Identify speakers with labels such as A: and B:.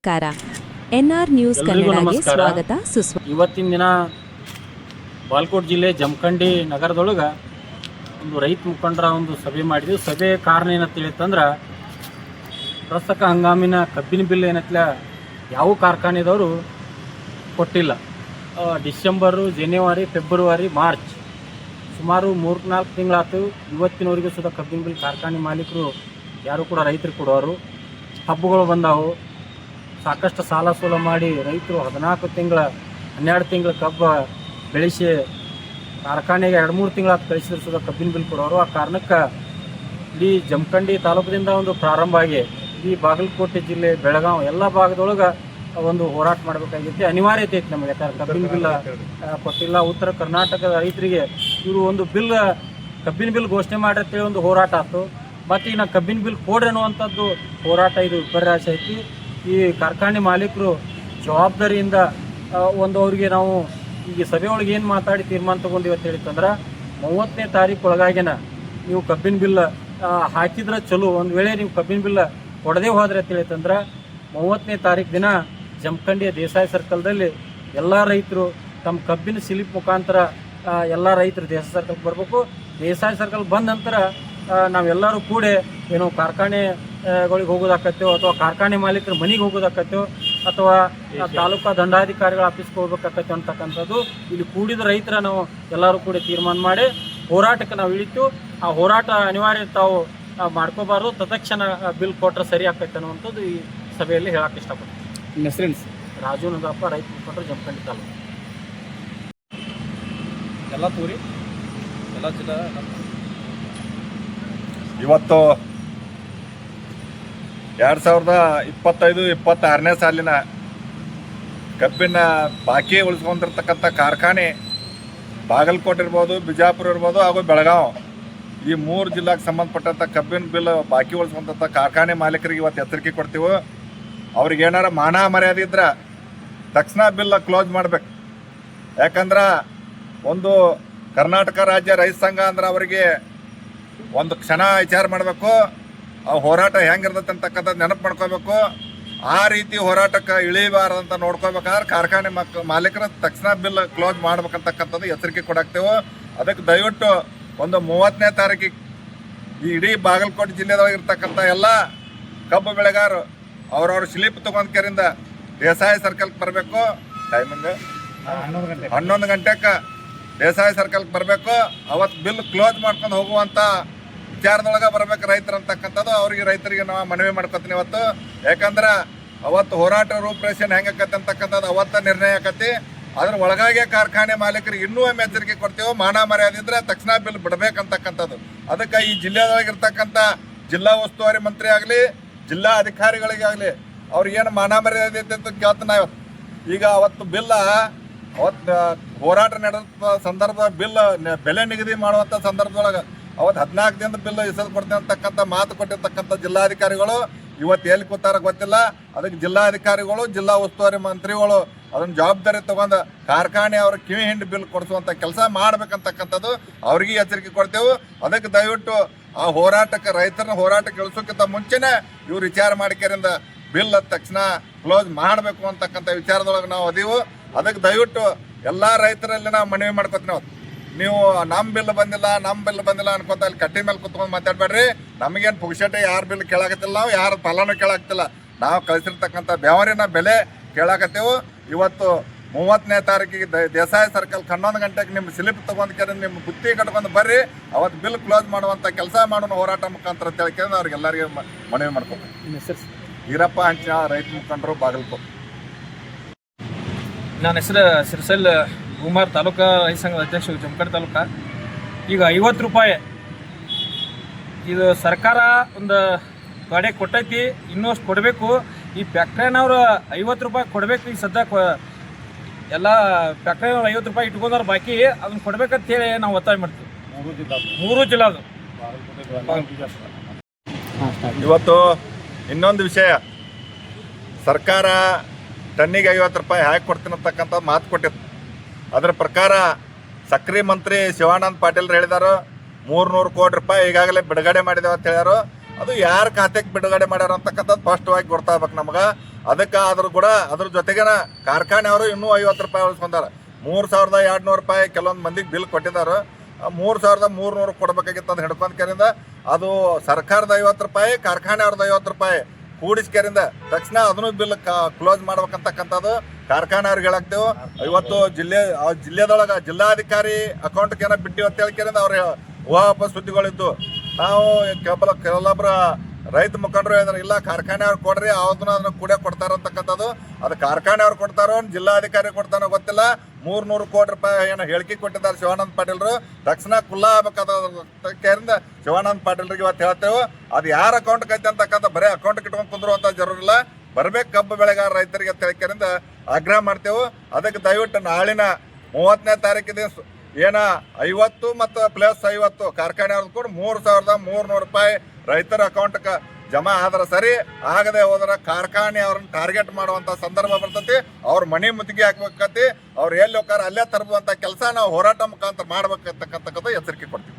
A: ನಮಸ್ಕಾರ. N R news
B: ಎಲ್ರಿಗೂ
A: ಕನ್ನಡಗೆ
B: ನಮಸ್ಕಾರ.
A: ಸ್ವಾಗತ ಸುಸ್ವಾಗತ.
B: ಇವತ್ತಿನ ದಿನ ಬಾಲ್ಕೋಟ್ ಜಿಲ್ಲೆ ಜಮಖಂಡಿ ನಗರದೊಳಗೆ ಒಂದು ರೈತ ಮುಖಂಡರ ಒಂದು ಸಭೆ ಮಾಡಿದ್ವಿ. ಸಭೆ ಕಾರಣ ಏನಂತ ಹೇಳಿತ್ತಂದ್ರೆ, ಪ್ರಸಕ್ತ ಹಂಗಾಮಿನ ಕಬ್ಬಿನ ಬಿಲ್ ಏನತ್ಲ ಯಾವ ಕಾರ್ಖಾನೆದವರು ಕೊಟ್ಟಿಲ್ಲ. ಡಿಸೆಂಬರು, ಜನವರಿ, ಫೆಬ್ರವರಿ, ಮಾರ್ಚ್ ಸುಮಾರು 3-4 ತಿಂಗಳಾಯ್ತು. ಇವತ್ತಿನವರೆಗೂ ಸುಧಾ ಕಬ್ಬಿನ ಬಿಲ್ ಕಾರ್ಖಾನೆ ಮಾಲೀಕರು ಯಾರು ಕೂಡ ರೈತರಿಗೆ ಕೊಡೋರು. ಹಬ್ಬಗಳು ಬಂದಾವು, ಸಾಕಷ್ಟು ಸಾಲ ಸೂಲ ಮಾಡಿ ರೈತರು 14 ತಿಂಗಳ 12 ತಿಂಗಳ ಕಬ್ಬು ಬೆಳೆಸಿ ಕಾರ್ಖಾನೆಗೆ 2-3 ತಿಂಗಳಾತು ಕಳಿಸಿದ್ರು ಸುಧಾ ಕಬ್ಬಿನ ಬಿಲ್ ಕೊಡೋರು. ಆ ಕಾರಣಕ್ಕೆ ಇಡೀ ಜಮಖಂಡಿ ತಾಲೂಕಿನಿಂದ ಒಂದು ಪ್ರಾರಂಭ ಆಗಿ ಈ ಬಾಗಲಕೋಟೆ ಜಿಲ್ಲೆ, ಬೆಳಗಾವಿ ಎಲ್ಲ ಭಾಗದೊಳಗೆ ಒಂದು ಹೋರಾಟ ಮಾಡಬೇಕಾಗಿತ್ತು. ಅನಿವಾರ್ಯತೆ ಐತೆ ನಮಗೆ. ಯಾಕಂದ್ರೆ ಕಬ್ಬಿನ ಬಿಲ್ ಕೊಟ್ಟಿಲ್ಲ. ಉತ್ತರ ಕರ್ನಾಟಕದ ರೈತರಿಗೆ ಇವರು ಒಂದು ಬಿಲ್, ಕಬ್ಬಿನ ಬಿಲ್ ಘೋಷಣೆ ಮಾಡಿರ್ತೇಳಿ ಒಂದು ಹೋರಾಟ ಆಯ್ತು. ಮತ್ತು ಈಗ ಕಬ್ಬಿನ ಬಿಲ್ ಕೊಡ್ರಿ ಅನ್ನುವಂಥದ್ದು ಹೋರಾಟ, ಇದು ವಿಪರ್ಯಾಸ ಐತಿ. ಈ ಕಾರ್ಖಾನೆ ಮಾಲೀಕರು ಜವಾಬ್ದಾರಿಯಿಂದ ಒಂದು ಅವ್ರಿಗೆ ನಾವು ಈಗ ಸಭೆ ಒಳಗೆ ಏನು ಮಾತಾಡಿ ತೀರ್ಮಾನ ತೊಗೊಂಡಿವಿ ಅಂತ ಹೇಳಿತ್ತಂದ್ರೆ, 30ನೇ ತಾರೀಕು ಒಳಗಾಗಿನ ನೀವು ಕಬ್ಬಿನ ಬಿಲ್ ಹಾಕಿದ್ರೆ ಚಲೋ. ಒಂದು ವೇಳೆ ನೀವು ಕಬ್ಬಿನ ಬಿಲ್ ಕೊಡದೇ ಹೋದ್ರೆ ಅಂತ ಹೇಳಿತ್ತಂದ್ರೆ 30ನೇ ತಾರೀಕು ದಿನ ಜಮಖಂಡಿಯ ದೇಸಾಯಿ ಸರ್ಕಲ್ದಲ್ಲಿ ಎಲ್ಲ ರೈತರು ತಮ್ಮ ಕಬ್ಬಿನ ಸ್ಲಿಪ್ ಮುಖಾಂತರ ಎಲ್ಲ ರೈತರು ದೇಸಾಯಿ ಸರ್ಕಲ್ಗೆ ಬರಬೇಕು. ದೇಸಾಯಿ ಸರ್ಕಲ್ ಬಂದ ನಂತರ ನಾವೆಲ್ಲರೂ ಕೂಡ ಏನೋ ಕಾರ್ಖಾನೆಗಳಿಗೆ ಹೋಗೋದಾಕತ್ತೋ, ಅಥವಾ ಕಾರ್ಖಾನೆ ಮಾಲೀಕರ ಮನೆಗೆ ಹೋಗೋದಾಕತ್ತೋ, ಅಥವಾ ತಾಲೂಕಾ ದಂಡಾಧಿಕಾರಿಗಳ ಆಫೀಸ್ಗೆ ಹೋಗ್ಬೇಕಾಕತ್ತೋ ಅಂತಕ್ಕಂಥದ್ದು ಇಲ್ಲಿ ಕೂಡಿದ ರೈತರ ನಾವು ಎಲ್ಲರೂ ಕೂಡ ತೀರ್ಮಾನ ಮಾಡಿ ಹೋರಾಟಕ್ಕೆ ನಾವು ಇಳಿತು. ಆ ಹೋರಾಟ ಅನಿವಾರ್ಯ ತಾವು ಮಾಡ್ಕೋಬಾರ್ದು, ತತ್ಕ್ಷಣ ಬಿಲ್ ಕೊಟ್ಟರೆ ಸರಿ ಆಗ್ತೈತೆ ಅನ್ನುವಂಥದ್ದು ಈ ಸಭೆಯಲ್ಲಿ ಹೇಳಕ್ಕೆ ಇಷ್ಟಪಡ್ತೀನಿ.
C: ನಿಮ್ಮ ಹೆಸರೇನು ಸರ್?
B: ರಾಜು ನಗರಪ್ಪ, ರೈತ ಮುಖಂಡರು, ಜಮಖಂಡಿ ತಾಲೂಕು.
C: ಎಲ್ಲ ತೂರಿ ಎಲ್ಲ ಜಿಲ್ಲಾ.
D: ಇವತ್ತು 2025-26ನೇ ಸಾಲಿನ ಕಬ್ಬಿನ ಬಾಕಿ ಉಳಿಸ್ಕೊಂಡಿರ್ತಕ್ಕಂಥ ಕಾರ್ಖಾನೆ ಬಾಗಲಕೋಟೆ ಇರ್ಬೋದು, ಬಿಜಾಪುರ ಇರ್ಬೋದು, ಹಾಗೂ ಬೆಳಗಾವಿ, ಈ 3 ಜಿಲ್ಲೆಗೆ ಸಂಬಂಧಪಟ್ಟಂಥ ಕಬ್ಬಿನ ಬಿಲ್ ಬಾಕಿ ಉಳಿಸ್ಕೊಂಡಂಥ ಕಾರ್ಖಾನೆ ಮಾಲೀಕರಿಗೆ ಇವತ್ತು ಎಚ್ಚರಿಕೆ ಕೊಡ್ತೀವಿ. ಅವ್ರಿಗೆ ಏನಾರ ಮಾನ ಮರ್ಯಾದೆ ಇದ್ರೆ ತಕ್ಷಣ ಬಿಲ್ ಕ್ಲೋಸ್ ಮಾಡ್ಬೇಕು. ಯಾಕಂದ್ರೆ ಒಂದು ಕರ್ನಾಟಕ ರಾಜ್ಯ ರೈತ ಸಂಘ ಅಂದ್ರೆ ಅವರಿಗೆ ಒಂದು ಕ್ಷಣ ವಿಚಾರ ಮಾಡಬೇಕು. ಆ ಹೋರಾಟ ಹೆಂಗಿರ್ತೈತೆ ಅಂತಕ್ಕಂಥದ್ದು ನೆನಪು ಮಾಡ್ಕೋಬೇಕು. ಆ ರೀತಿ ಹೋರಾಟಕ್ಕೆ ಇಳಿಬಾರ್ದಂತ ನೋಡ್ಕೋಬೇಕಾದ್ರೆ ಕಾರ್ಖಾನೆ ಮಾಲೀಕರ ತಕ್ಷಣ ಬಿಲ್ ಕ್ಲೋಸ್ ಮಾಡ್ಬೇಕಂತಕ್ಕಂಥದ್ದು ಎಚ್ಚರಿಕೆ ಕೊಡಾಕ್ತೇವೆ. ಅದಕ್ಕೆ ದಯವಿಟ್ಟು ಒಂದು 30ನೇ ತಾರೀಕಿಗೆ ಈ ಇಡೀ ಬಾಗಲಕೋಟೆ ಜಿಲ್ಲೆದೊಳಗೆ ಇರ್ತಕ್ಕಂಥ ಎಲ್ಲ ಕಬ್ಬು ಬೆಳೆಗಾರರು ಅವ್ರವ್ರ ಸ್ಲಿಪ್ ತೊಗೊಂಡ್ಕರಿಂದ ದೇಸಾಯಿ ಸರ್ಕಲ್ಗೆ ಬರಬೇಕು. ಟೈಮಿಂಗ್ 11 ಗಂಟೆಗೆ ದೇಸಾಯಿ ಸರ್ಕಲ್ಗೆ ಬರಬೇಕು. ಅವತ್ತು ಬಿಲ್ ಕ್ಲೋಸ್ ಮಾಡ್ಕೊಂಡು ಹೋಗುವಂಥ ವಿಚಾರದೊಳಗೆ ಬರ್ಬೇಕು ರೈತರು ಅಂತಕ್ಕಂಥದ್ದು ರೈತರಿಗೆ ನಾವು ಮನವಿ ಮಾಡ್ಕೊತೀನಿ ಇವತ್ತು. ಯಾಕಂದ್ರೆ ಅವತ್ತು ಹೋರಾಟ ರೂಪರೇಷನ್ ಹೆಂಗಾಕತ್ತೆ ಅಂತಕ್ಕಂಥದ್ದು ಅವತ್ತು ನಿರ್ಣಯ ಆಕತಿ. ಅದ್ರ ಒಳಗಾಗಿ ಕಾರ್ಖಾನೆ ಮಾಲೀಕರಿಗೆ ಇನ್ನೂ ಒಮ್ಮೆ ಎಚ್ಚರಿಕೆ ಕೊಡ್ತೇವೆ. ಮಾನ ಮರ್ಯಾದೆ ಇದ್ರೆ ತಕ್ಷಣ ಬಿಲ್ ಬಿಡಬೇಕಂತಕ್ಕಂಥದ್ದು. ಅದಕ್ಕೆ ಈ ಜಿಲ್ಲೆದೊಳಗಿರ್ತಕ್ಕಂಥ ಜಿಲ್ಲಾ ಉಸ್ತುವಾರಿ ಮಂತ್ರಿ ಆಗಲಿ, ಜಿಲ್ಲಾ ಅಧಿಕಾರಿಗಳಿಗಾಗಲಿ ಅವ್ರಿಗೇನು ಮಾನ ಮರ್ಯಾದೆ ಐತೆ ಅಂತ ಕೇಳ್ತಾನೆ ಇವತ್ತು. ಈಗ ಅವತ್ತು ಬಿಲ್ಲ, ಅವತ್ತು ಹೋರಾಟ ನಡೆದ ಸಂದರ್ಭ ಬಿಲ್ ಬೆಲೆ ನಿಗದಿ ಮಾಡುವಂಥ ಸಂದರ್ಭದೊಳಗೆ ಅವತ್ತು 14 ದಿನದ ಬಿಲ್ ಇಸದು ಕೊಡ್ತೇವೆ ಅಂತಕ್ಕಂಥ ಮಾತು ಕೊಟ್ಟಿರ್ತಕ್ಕಂಥ ಜಿಲ್ಲಾಧಿಕಾರಿಗಳು ಇವತ್ತು ಎಲ್ಲಿ ಕೂತಾರ ಗೊತ್ತಿಲ್ಲ. ಅದಕ್ಕೆ ಜಿಲ್ಲಾಧಿಕಾರಿಗಳು, ಜಿಲ್ಲಾ ಉಸ್ತುವಾರಿ ಮಂತ್ರಿಗಳು ಅದನ್ನು ಜವಾಬ್ದಾರಿ ತಗೊಂಡು ಕಾರ್ಖಾನೆ ಅವ್ರ ಕಿವಿ ಹಿಂಡಿ ಬಿಲ್ ಕೊಡಿಸುವಂಥ ಕೆಲಸ ಮಾಡ್ಬೇಕಂತಕ್ಕಂಥದ್ದು ಅವ್ರಿಗೆ ಎಚ್ಚರಿಕೆ ಕೊಡ್ತೇವೆ. ಅದಕ್ಕೆ ದಯವಿಟ್ಟು ಆ ಹೋರಾಟಕ್ಕೆ, ರೈತರನ್ನ ಹೋರಾಟಕ್ಕೆ ಇಳಿಸೋಕ್ಕಿಂತ ಮುಂಚೆನೇ ಇವ್ರು ವಿಚಾರ ಮಾಡಿಕೆರಿಂದ ಬಿಲ್ ತಕ್ಷಣ ಕ್ಲೋಸ್ ಮಾಡಬೇಕು ಅಂತಕ್ಕಂಥ ವಿಚಾರದೊಳಗೆ ನಾವು ಅದೀವು. ಅದಕ್ಕೆ ದಯವಿಟ್ಟು ಎಲ್ಲ ರೈತರಲ್ಲಿ ನಾವು ಮನವಿ ಮಾಡ್ಕೊತೀನಿ. ಅವತ್ತು ನೀವು ನಮ್ಮ ಬಿಲ್ ಬಂದಿಲ್ಲ ಅನ್ಕೋತ ಅಲ್ಲಿ ಕಟ್ಟಿ ಮೇಲೆ ಕುತ್ಕೊಂಡು ಮಾತಾಡ್ಬೇಡ್ರಿ. ನಮಗೇನು ಪುಕ್ಷಟೆ ಯಾರ ಬಿಲ್ ಕೇಳಾಕತ್ತಿಲ್ಲ, ನಾವು ಯಾರ ಫಲನೂ ಕೇಳಾಕ್ತಿಲ್ಲ. ನಾವು ಕಳಿಸಿರ್ತಕ್ಕಂಥ ಬೆವರಿನ ಬೆಲೆ ಕೇಳಾಕತ್ತೇವು. ಇವತ್ತು 30ನೇ ತಾರೀಕಿಗೆ ದೇಸಾಯಿ ಸರ್ಕಲ್ 11 ಗಂಟೆಗೆ ನಿಮ್ಮ ಸ್ಲಿಪ್ ತೊಗೊಂಡ್ಕೇಳಿ ನಿಮ್ಮ ಬುತ್ತಿ ಕಟ್ಕೊಂಡು ಬರ್ರಿ. ಅವತ್ತು ಬಿಲ್ ಕ್ಲೋಸ್ ಮಾಡುವಂಥ ಕೆಲಸ ಮಾಡೋಣ ಹೋರಾಟ ಮುಖಾಂತರ ಅಂತ ಹೇಳ್ಕೊಂಡು ಅವ್ರಿಗೆಲ್ಲರಿಗೆ ಮನವಿ ಮಾಡ್ಕೊಬೇಕು.
C: ನಿಮ್ಮ ಹೆಸರು?
D: ಈರಪ್ಪ ಹಂಚ, ರೈತ ಮುಖಂಡರು, ಬಾಗಲಕೋಟೆ.
C: ನನ್ನ ಹೆಸರು ಸಿರ್ಸಲ್ ಕುಮಾರ್, ತಾಲೂಕಾ ರೈತ ಸಂಘದ ಅಧ್ಯಕ್ಷ, ಜಮಖಂಡಿ ತಾಲೂಕ. ಈಗ 50 ರೂಪಾಯಿ ಇದು ಸರ್ಕಾರ ಒಂದು ಗಾಡಿ ಕೊಟ್ಟೈತಿ, ಇನ್ನೂ ಅಷ್ಟು ಕೊಡಬೇಕು. ಈ ಫ್ಯಾಕ್ಟ್ರಿನವ್ರು 50 ರೂಪಾಯಿ ಕೊಡಬೇಕು. ಈಗ ಸದ್ಯ ಎಲ್ಲ ಫ್ಯಾಕ್ಟ್ರಿನವ್ರು 50 ರೂಪಾಯಿ ಇಟ್ಕೊಂಡಾರ ಬಾಕಿ, ಅದನ್ನು ಕೊಡ್ಬೇಕಂತೇಳಿ ನಾವು ಒತ್ತಾಯ ಮಾಡ್ತೀವಿ. 3 ಜಿಲ್ಲಾದು.
D: ಇವತ್ತು ಇನ್ನೊಂದು ವಿಷಯ, ಸರ್ಕಾರ ಟನ್ನಿಗೆ 50 ರೂಪಾಯಿ ಹಾಕಿ ಕೊಡ್ತೀನಿ ಅಂತಕ್ಕಂಥ ಮಾತು ಕೊಟ್ಟಿತ್ತು. ಅದರ ಪ್ರಕಾರ ಸಕ್ರೆ ಮಂತ್ರಿ ಶಿವಾನಂದ ಪಾಟೀಲ್ರು ಹೇಳಿದಾರು 300 ಕೋಟಿ ರೂಪಾಯಿ ಈಗಾಗಲೇ ಬಿಡುಗಡೆ ಮಾಡಿದ್ದೇವೆ ಅಂತ ಹೇಳ್ಯಾರು. ಅದು ಯಾರ ಖಾತೆಗೆ ಬಿಡುಗಡೆ ಮಾಡ್ಯಾರ ಅಂತಕ್ಕಂಥದ್ದು ಸ್ಪಷ್ಟವಾಗಿ ಗೊತ್ತಾಗ್ಬೇಕು ನಮ್ಗೆ. ಅದಕ್ಕೆ ಅದ್ರ ಜೊತೆಗೇನ ಕಾರ್ಖಾನೆಯವರು ಇನ್ನೂ 50 ರೂಪಾಯಿ ಉಳಿಸ್ಕೊಂಡಾರ. 3200 ರೂಪಾಯಿ ಕೆಲವೊಂದು ಮಂದಿಗೆ ಬಿಲ್ ಕೊಟ್ಟಿದ್ದಾರೆ. 3300 ಕೊಡ್ಬೇಕಾಗಿತ್ತು ಅಂತ ಹಿಡ್ಕೊಂಡ್ಕರಿಂದ ಅದು ಸರ್ಕಾರದ 50 ರೂಪಾಯಿ, ಕಾರ್ಖಾನೆಯವ್ರದ್ದು 50 ರೂಪಾಯಿ ಕೂಡಿಸ್ಕರಿಂದ ತಕ್ಷಣ ಅದನ್ನು ಬಿಲ್ ಕ್ಲೋಸ್ ಮಾಡ್ಬೇಕಂತಕ್ಕಂಥದ್ದು ಕಾರ್ಖಾನೆಯವ್ರಿಗೆ ಹೇಳಾಕ್ತೇವೆ. ಇವತ್ತು ಜಿಲ್ಲೆದೊಳಗೆ ಜಿಲ್ಲಾಧಿಕಾರಿ ಅಕೌಂಟ್ಗೆ ಏನೋ ಬಿಟ್ಟಿವಿ ಅಂತ ಹೇಳ್ಕರಿಂದ ಅವ್ರ ಊಹಾಪೋಹ ಸುದ್ದಿಗಳಿದ್ದು. ನಾವು ಕೆಲವೊಬ್ಬರ ರೈತ ಮುಖಂಡರು ಹೇಳಿದ್ರೆ ಇಲ್ಲ ಕಾರ್ಖಾನೆಯವ್ರು ಕೊಡ್ರಿ, ಅದನ್ನ ಕೂಡ ಕೊಡ್ತಾರಂತಕ್ಕಂಥದ್ದು. ಅದು ಕಾರ್ಖಾನೆಯವ್ರು ಕೊಡ್ತಾರೋ ಜಿಲ್ಲಾಧಿಕಾರಿ ಕೊಡ್ತಾರೋ ಗೊತ್ತಿಲ್ಲ. 300 ಕೋಟಿ ರೂಪಾಯಿ ಏನೋ ಹೇಳಿಕೆ ಕೊಟ್ಟಿದ್ದಾರೆ ಶಿವಾನಂದ ಪಾಟೀಲ್ರು. ತಕ್ಷಣ ಕುಲ್ಲಾ ಆಗ್ಬೇಕಾದ್ರಿಂದ ಶಿವಾನಂದ ಪಾಟೀಲ್ರಿಗೆ ಇವತ್ತು ಹೇಳ್ತೇವೆ, ಅದು ಯಾರ ಅಕೌಂಟ್ಗೆ ಐತೆ ಅಂತಕ್ಕಂಥ ಬರೀ ಅಕೌಂಟ್ಗೆ ಇಟ್ಕೊಂಡು ಕುಂದ್ರುವಂಥ ಜರೂರಿಲ್ಲ. ಬರ್ಬೇಕು ಕಬ್ಬು ಬೆಳೆಗಾರ ರೈತರಿಗೆ ಅಂತ ಹೇಳ್ಕರಿಂದ ಆಗ್ರಹ ಮಾಡ್ತೇವೆ. ಅದಕ್ಕೆ ದಯವಿಟ್ಟು ನಾಳಿನ 30ನೇ ತಾರೀಕಿದೆ ಏನ 50 ಮತ್ತು +50 ಕಾರ್ಖಾನೆಯವ್ರದ್ದು ಕೂಡ 3300 ರೂಪಾಯಿ ರೈತರ ಅಕೌಂಟ್ಗೆ ಜಮಾ ಆದ್ರೆ ಸರಿ, ಆಗದೆ ಹೋದ್ರೆ ಕಾರ್ಖಾನೆ ಅವ್ರನ್ನ ಟಾರ್ಗೆಟ್ ಮಾಡುವಂಥ ಸಂದರ್ಭ ಬರ್ತೈತಿ. ಅವ್ರ ಮನೆ ಮುತ್ತಿಗೆ ಹಾಕ್ಬೇಕತಿ, ಅವ್ರು ಎಲ್ಲಿ ಹೋಗ್ತಾರೆ ಅಲ್ಲೇ ತರಬುವಂಥ ಕೆಲಸ ನಾವು ಹೋರಾಟ ಮುಖಾಂತರ ಮಾಡ್ಬೇಕಂತಕ್ಕಂಥದ್ದು ಎಚ್ಚರಿಕೆ ಕೊಡ್ತೀವಿ.